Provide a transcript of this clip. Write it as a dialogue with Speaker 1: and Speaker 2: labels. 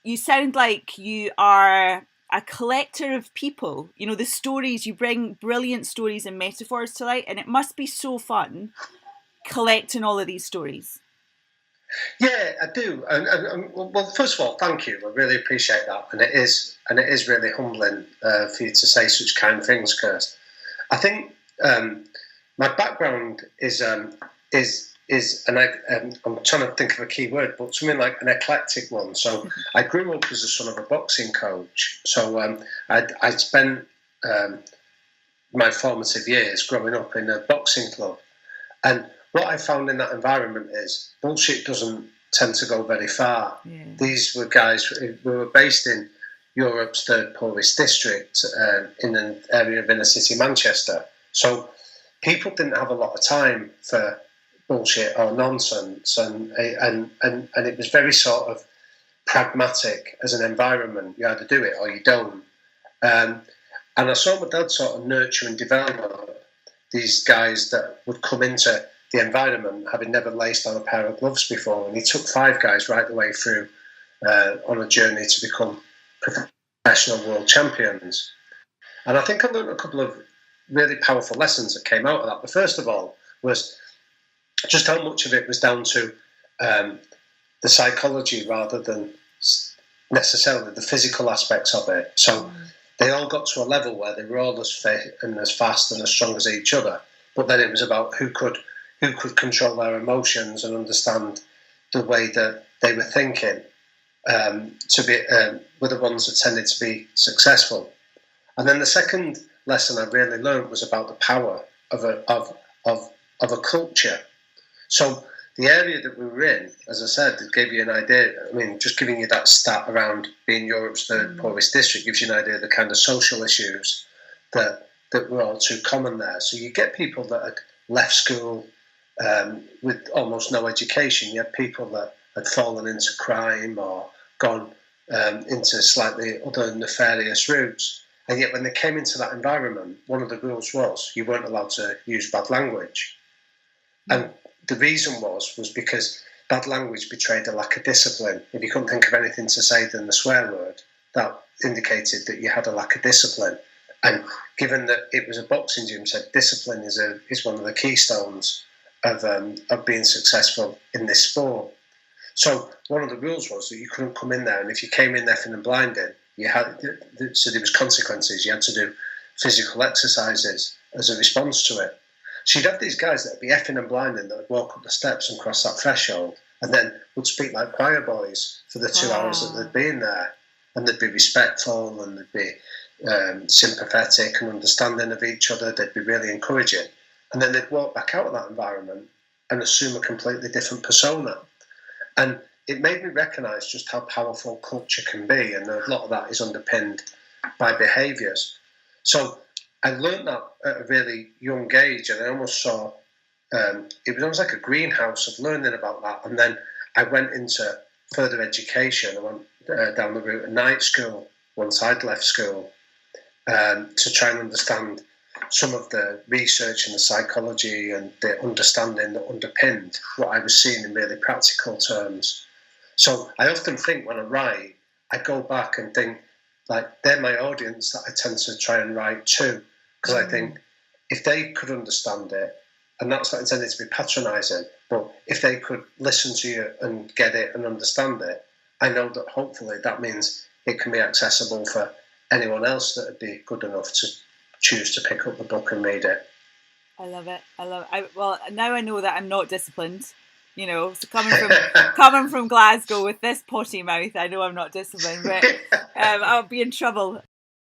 Speaker 1: You sound like you are a collector of people. You know, the stories, you bring brilliant stories and metaphors to light, and it must be so fun collecting all of these stories.
Speaker 2: Yeah, I do. Well, first of all, thank you. I really appreciate that, and it is really humbling for you to say such kind things, Kirsty. I think my background is I'm trying to think of a key word, but something like an eclectic one. So I grew up as a son of a boxing coach. So I spent um, my formative years growing up in a boxing club, and what I found in that environment is bullshit doesn't tend to go very far.
Speaker 1: Yeah.
Speaker 2: These were guys who were based in Europe's third poorest district in an area of inner city Manchester. So people didn't have a lot of time for bullshit or nonsense, and it was very sort of pragmatic as an environment. You either do it or you don't. Um, and I saw my dad sort of nurture and develop these guys that would come into the environment having never laced on a pair of gloves before. And he took 5 guys right the way through on a journey to become professional world champions. And I think I learned a couple of really powerful lessons that came out of that. The first of all was just how much of it was down to the psychology rather than necessarily the physical aspects of it. So they all got to a level where they were all as fit and as fast and as strong as each other. But then it was about who could control their emotions and understand the way that they were thinking were the ones that tended to be successful. And then the second lesson I really learned was about the power of a culture. So the area that we were in, as I said, it gave you an idea. I mean, just giving you that stat around being Europe's third poorest district gives you an idea of the kind of social issues that were all too common there. So you get people that had left school with almost no education. You had people that had fallen into crime or gone into slightly other nefarious routes. And yet when they came into that environment, one of the rules was you weren't allowed to use bad language. And the reason was because bad language betrayed a lack of discipline. If you couldn't think of anything to say than the swear word, that indicated that you had a lack of discipline. And given that it was a boxing gym, said discipline is one of the keystones of being successful in this sport. So one of the rules was that you couldn't come in there, and if you came in effing and blinding, so there was consequences. You had to do physical exercises as a response to it. So you'd have these guys that would be effing and blinding that would walk up the steps and cross that threshold, and then would speak like choir boys for the 2 hours that they'd be in there, and they'd be respectful and they'd be sympathetic and understanding of each other. They'd be really encouraging, and then they'd walk back out of that environment and assume a completely different persona. And it made me recognise just how powerful culture can be, and a lot of that is underpinned by behaviours. So I learned that at a really young age, and I almost saw it was almost like a greenhouse of learning about that. And then I went into further education. I went down the route of night school once I'd left school to try and understand some of the research and the psychology and the understanding that underpinned what I was seeing in really practical terms. So I often think when I write, I go back and think, like, they're my audience that I tend to try and write to, because I think if they could understand it, and that's not intended to be patronising, but if they could listen to you and get it and understand it, I know that hopefully that means it can be accessible for anyone else that would be good enough to choose to pick up the book and read it.
Speaker 1: I love it. Well, now I know that I'm not disciplined. You know, so coming from Glasgow with this potty mouth, I know I'm not disciplined, but I'll be in trouble.